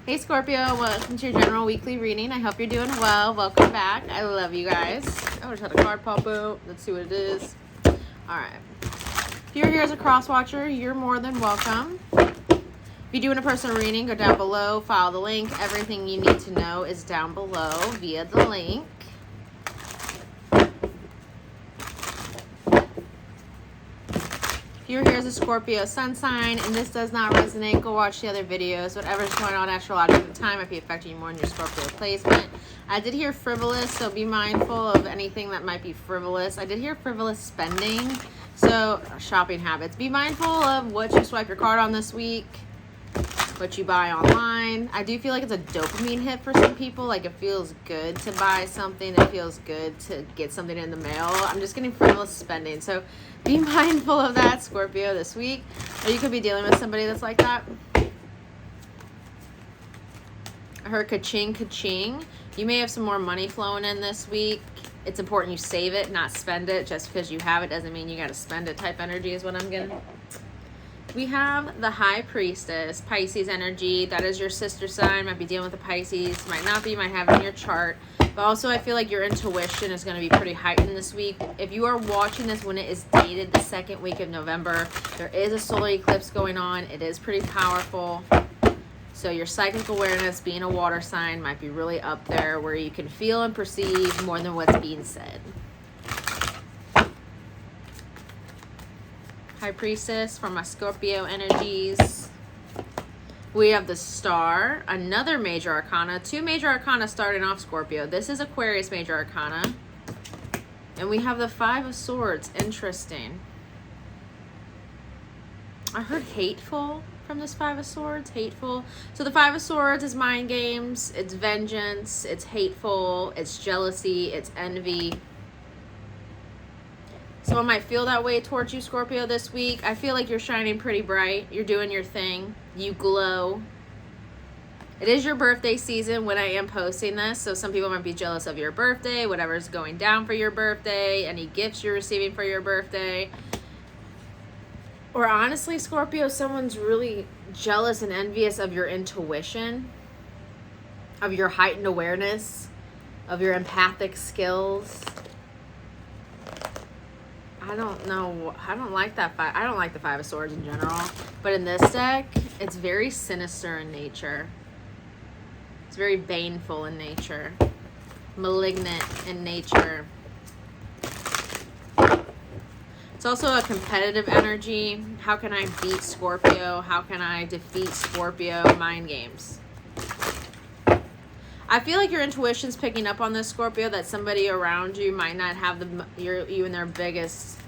Hey Scorpio, welcome to your general weekly reading. I hope you're doing well. Welcome back. I love you guys. I just had a card pop out. Let's see what it is. Alright. If you're here as a cross watcher, you're more than welcome. If you're doing a personal reading, go down below, follow the link. Everything you need to know is down below via the link. If you're here as a Scorpio sun sign and this does not resonate, go watch the other videos. Whatever's going on astrologically at the time might be affecting you more in your Scorpio placement. I did hear frivolous, so be mindful of anything that might be frivolous. I did hear frivolous spending, so shopping habits. Be mindful of what you swipe your card on this week, what you buy online. I do feel like it's a dopamine hit for some people. Like, it feels good to buy something. It feels good to get something in the mail. I'm just getting frivolous spending. So be mindful of that, Scorpio, this week. Or you could be dealing with somebody that's like that. I heard ka-ching, ka-ching. You may have some more money flowing in this week. It's important you save it, not spend it. Just because you have it doesn't mean you got to spend it type energy is what I'm getting. We have the High Priestess, Pisces energy. That is your sister sign. Might be dealing with a Pisces. Might not be. Might have it in your chart. But also, I feel like your intuition is going to be pretty heightened this week. If you are watching this when it is dated the second week of November, there is a solar eclipse going on. It is pretty powerful. So your psychic awareness, being a water sign, might be really up there where you can feel and perceive more than what's being said. High Priestess for my Scorpio energies. We have the Star, another major arcana. Two major arcana starting off, Scorpio. This is Aquarius major arcana. And we have the Five of Swords. Interesting. I heard hateful from this Five of Swords. Hateful. So the Five of Swords is mind games. It's vengeance. It's hateful. It's jealousy. It's envy. Someone might feel that way towards you, Scorpio, this week. I feel like you're shining pretty bright. You're doing your thing. You glow. It is your birthday season when I am posting this, so some people might be jealous of your birthday, whatever's going down for your birthday, any gifts you're receiving for your birthday. Or honestly, Scorpio, someone's really jealous and envious of your intuition, of your heightened awareness, of your empathic skills. I don't know. I don't like that. I don't like the Five of Swords in general. But in this deck, it's very sinister in nature. It's very baneful in nature. Malignant in nature. It's also a competitive energy. How can I beat Scorpio? How can I defeat Scorpio? Mind games. I feel like your intuition's picking up on this, Scorpio, that somebody around you might not have you in their biggest,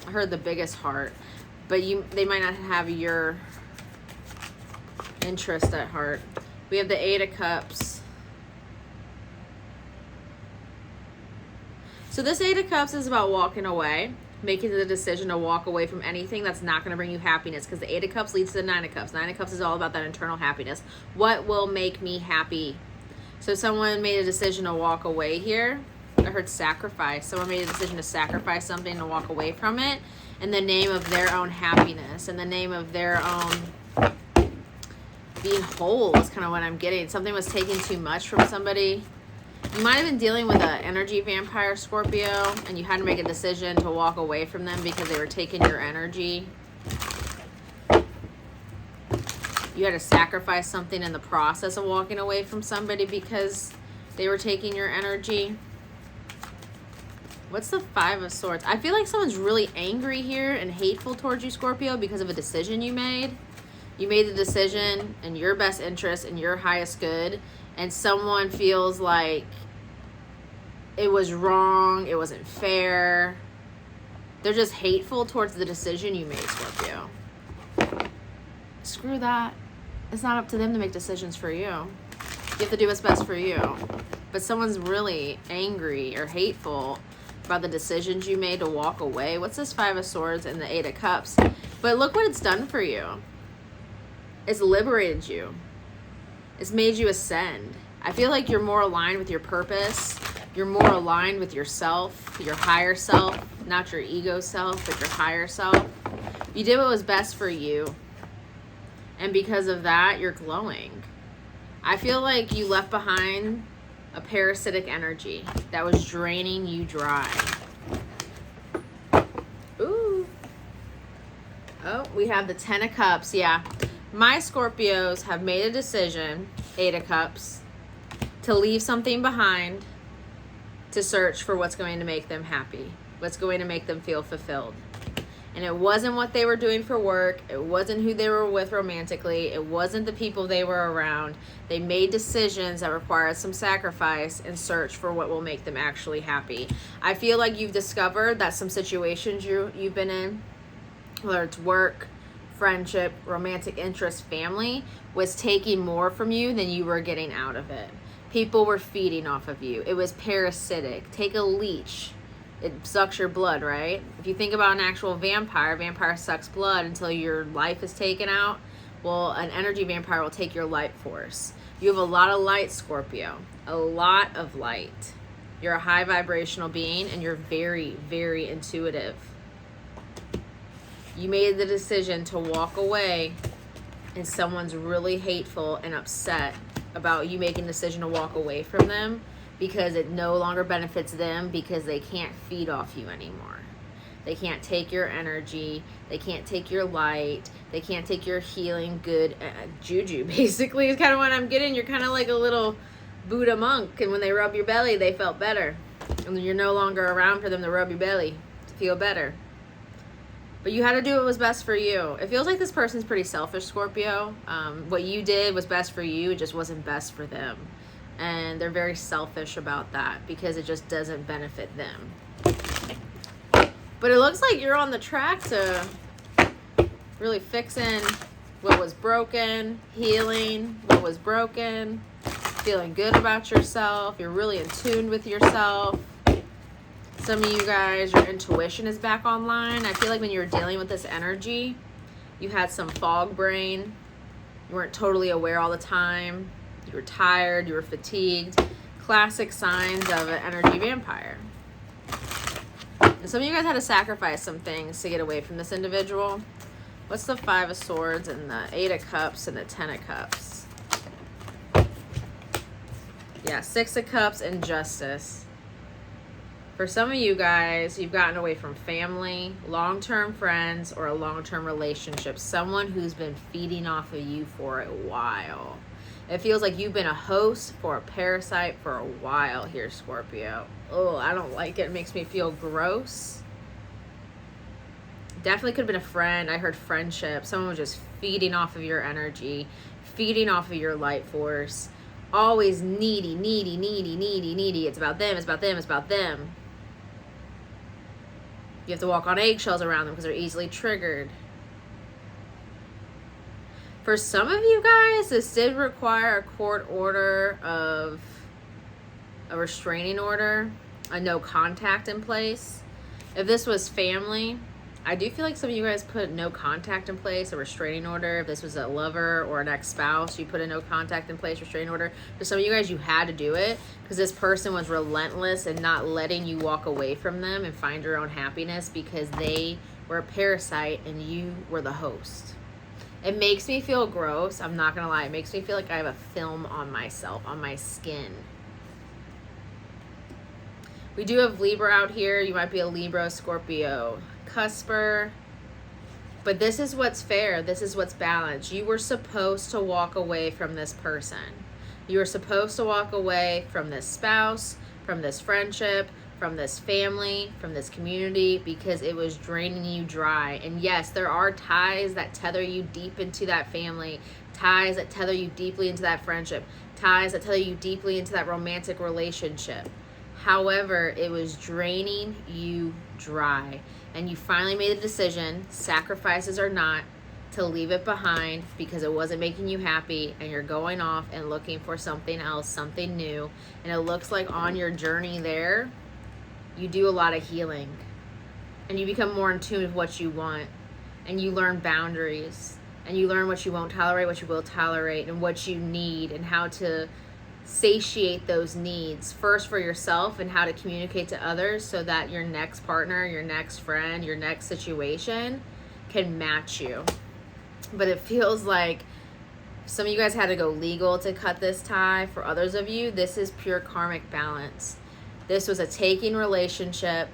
I heard the biggest heart, but they might not have your interest at heart. We have the Eight of Cups. So this Eight of Cups is about walking away, making the decision to walk away from anything that's not going to bring you happiness, because the Eight of Cups leads to the Nine of Cups. Nine of Cups is all about that internal happiness. What will make me happy? So someone made a decision to walk away here. I heard sacrifice. Someone made a decision to sacrifice something, to walk away from it in the name of their own happiness, in the name of their own being whole is kind of what I'm getting. Something was taking too much from somebody. You might have been dealing with an energy vampire, Scorpio, and you had to make a decision to walk away from them because they were taking your energy. You had to sacrifice something in the process of walking away from somebody because they were taking your energy. What's the Five of Swords? I feel like someone's really angry here and hateful towards you, Scorpio, because of a decision you made. You made the decision in your best interest, in your highest good, and someone feels like it was wrong, it wasn't fair. They're just hateful towards the decision you made, Scorpio. Screw that. It's not up to them to make decisions for you. You have to do what's best for you. But someone's really angry or hateful about the decisions you made to walk away. What's this Five of Swords and the Eight of Cups? But look what it's done for you. It's liberated you. It's made you ascend. I feel like you're more aligned with your purpose. You're more aligned with yourself, your higher self, not your ego self, but your higher self. You did what was best for you. And because of that, you're glowing. I feel like you left behind a parasitic energy that was draining you dry. Ooh. Oh, we have the 10 of Cups. Yeah. My Scorpios have made a decision, 8 of Cups, to leave something behind to search for what's going to make them happy, what's going to make them feel fulfilled. And it wasn't what they were doing for work. It wasn't who they were with romantically. It wasn't the people they were around. They made decisions that required some sacrifice and search for what will make them actually happy. I feel like you've discovered that some situations you've been in, whether it's work, friendship, romantic interest, family, was taking more from you than you were getting out of it. People were feeding off of you. It was parasitic. Take a leech. It sucks your blood, right? If you think about an actual vampire sucks blood until your life is taken out. Well, an energy vampire will take your life force. You have a lot of light, Scorpio. A lot of light. You're a high vibrational being, and you're very, very intuitive. You made the decision to walk away, and someone's really hateful and upset about you making the decision to walk away from them, because it no longer benefits them, because they can't feed off you anymore. They can't take your energy. They can't take your light. They can't take your healing good juju, basically, is kind of what I'm getting. You're kind of like a little Buddha monk, and when they rub your belly, they felt better. And you're no longer around for them to rub your belly to feel better. But you had to do what was best for you. It feels like this person's pretty selfish, Scorpio. What you did was best for you. It just wasn't best for them. And they're very selfish about that because it just doesn't benefit them. But it looks like you're on the track to really fixing what was broken, healing what was broken, feeling good about yourself. You're really in tune with yourself. Some of you guys, your intuition is back online. I feel like when you were dealing with this energy, you had some fog brain. You weren't totally aware all the time. You were tired, you were fatigued. Classic signs of an energy vampire. And some of you guys had to sacrifice some things to get away from this individual. What's the 5 of Swords and the 8 of Cups and the 10 of Cups? Yeah, 6 of Cups and Justice. For some of you guys, you've gotten away from family, long-term friends, or a long-term relationship. Someone who's been feeding off of you for a while. It feels like you've been a host for a parasite for a while here, Scorpio. Oh, I don't like it. It makes me feel gross. Definitely could have been a friend. I heard friendship. Someone was just feeding off of your energy, feeding off of your light force. Always needy, needy, needy, needy, needy. It's about them, it's about them, it's about them. You have to walk on eggshells around them because they're easily triggered. For some of you guys, this did require a court order of a restraining order, a no contact in place. If this was family, I do feel like some of you guys put no contact in place, a restraining order. If this was a lover or an ex-spouse, you put a no contact in place, restraining order. For some of you guys, you had to do it because this person was relentless and not letting you walk away from them and find your own happiness because they were a parasite and you were the host. It makes me feel gross. I'm not going to lie. It makes me feel like I have a film on myself, on my skin. We do have Libra out here. You might be a Libra, Scorpio, Cusper. But this is what's fair. This is what's balanced. You were supposed to walk away from this person. You were supposed to walk away from this spouse, from this friendship, from this family, from this community, because it was draining you dry. And yes, there are ties that tether you deep into that family, ties that tether you deeply into that friendship, ties that tether you deeply into that romantic relationship. However, it was draining you dry. And you finally made a decision, sacrifices or not, to leave it behind because it wasn't making you happy, and you're going off and looking for something else, something new. And it looks like on your journey there, you do a lot of healing. And you become more in tune with what you want. And you learn boundaries. And you learn what you won't tolerate, what you will tolerate, and what you need, and how to satiate those needs first for yourself and how to communicate to others so that your next partner, your next friend, your next situation can match you. but it feels like some of you guys had to go legal to cut this tie. For others of you, this is pure karmic balance. This was a taking relationship,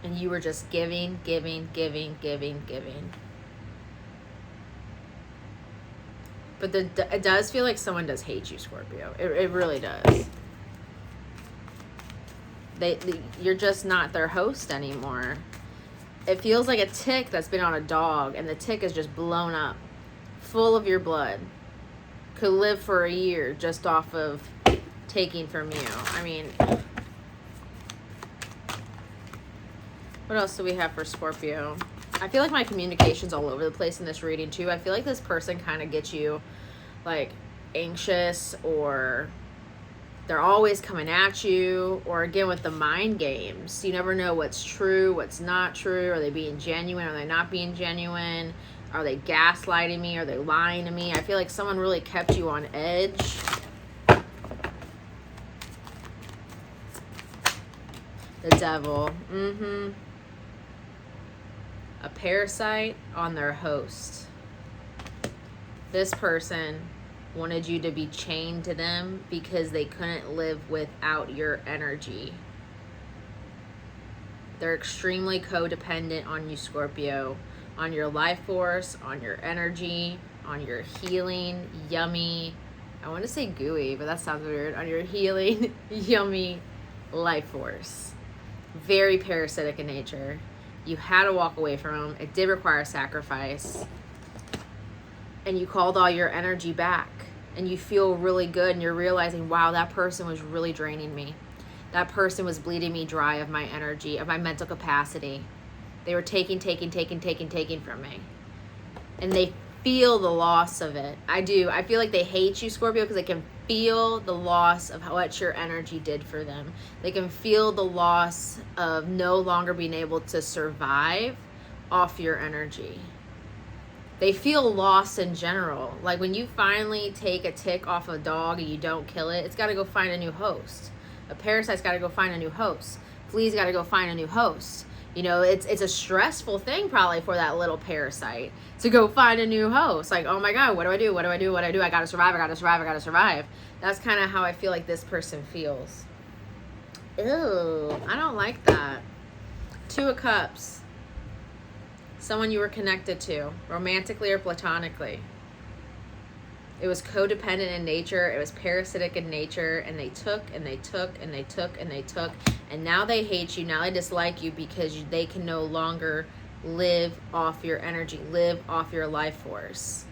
and you were just giving, giving, giving, giving, giving. But it does feel like someone does hate you, Scorpio. It really does. You're just not their host anymore. It feels like a tick that's been on a dog, and the tick is just blown up, full of your blood. Could live for a year just off of taking from you. I mean, what else do we have for Scorpio? I feel like my communication's all over the place in this reading too. I feel like this person kind of gets you like anxious, or they're always coming at you, or again with the mind games. You never know what's true, what's not true. Are they being genuine? Are they not being genuine? Are they gaslighting me? Are they lying to me? I feel like someone really kept you on edge. The devil. A parasite on their host. This person wanted you to be chained to them because they couldn't live without your energy. They're extremely codependent on you, Scorpio. On your life force, on your energy, on your healing, yummy, I want to say gooey, but that sounds weird, on your healing, yummy life force. Very parasitic in nature. You had to walk away from them. It did require sacrifice. And you called all your energy back. And you feel really good, and you're realizing, wow, that person was really draining me. That person was bleeding me dry of my energy, of my mental capacity. They were taking from me. And they feel the loss of it. I do. I feel like they hate you, Scorpio, because they can feel the loss of what your energy did for them. They can feel the loss of no longer being able to survive off your energy. They feel lost in general. Like when you finally take a tick off a dog and you don't kill it, it's got to go find a new host. A parasite's got to go find a new host. Flea's got to go find a new host. You know, it's a stressful thing probably for that little parasite to go find a new host. Like, oh my God, what do I do? What do I do? What do I do? I gotta survive. I gotta survive. I gotta survive. That's kind of how I feel like this person feels. Ew, I don't like that. 2 of Cups. Someone you were connected to, romantically or platonically. It was codependent in nature. It was parasitic in nature. And they took, and they took, and they took, and they took. And now they hate you. Now they dislike you because they can no longer live off your energy, live off your life force.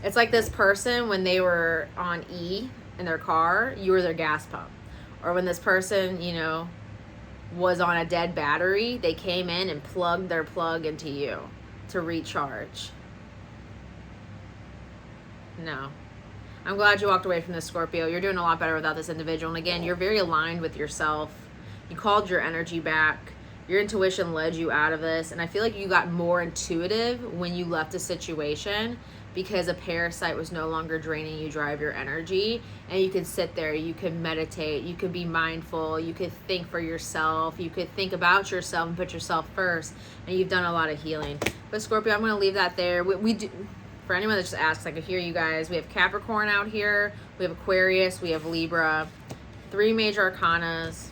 It's like this person, when they were on E in their car, you were their gas pump. Or when this person, you know, was on a dead battery, they came in and plugged their plug into you to recharge. No. I'm glad you walked away from this, Scorpio. You're doing a lot better without this individual. And again, you're very aligned with yourself. You called your energy back. Your intuition led you out of this. And I feel like you got more intuitive when you left a situation because a parasite was no longer draining you dry of your energy. And you could sit there, you could meditate, you could be mindful, you could think for yourself, you could think about yourself and put yourself first. And you've done a lot of healing. But Scorpio, I'm going to leave that there. We do... For anyone that just asks, I could hear you guys. We have Capricorn out here. We have Aquarius. We have Libra. 3 major arcanas.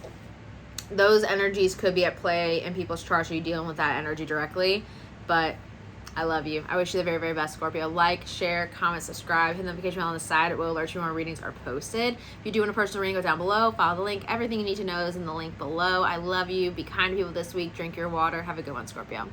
Those energies could be at play in people's charts. Are you dealing with that energy directly? But I love you. I wish you the very, very best, Scorpio. Like, share, comment, subscribe. Hit the notification bell on the side. It will alert you when our readings are posted. If you do want a personal reading, go down below. Follow the link. Everything you need to know is in the link below. I love you. Be kind to people this week. Drink your water. Have a good one, Scorpio.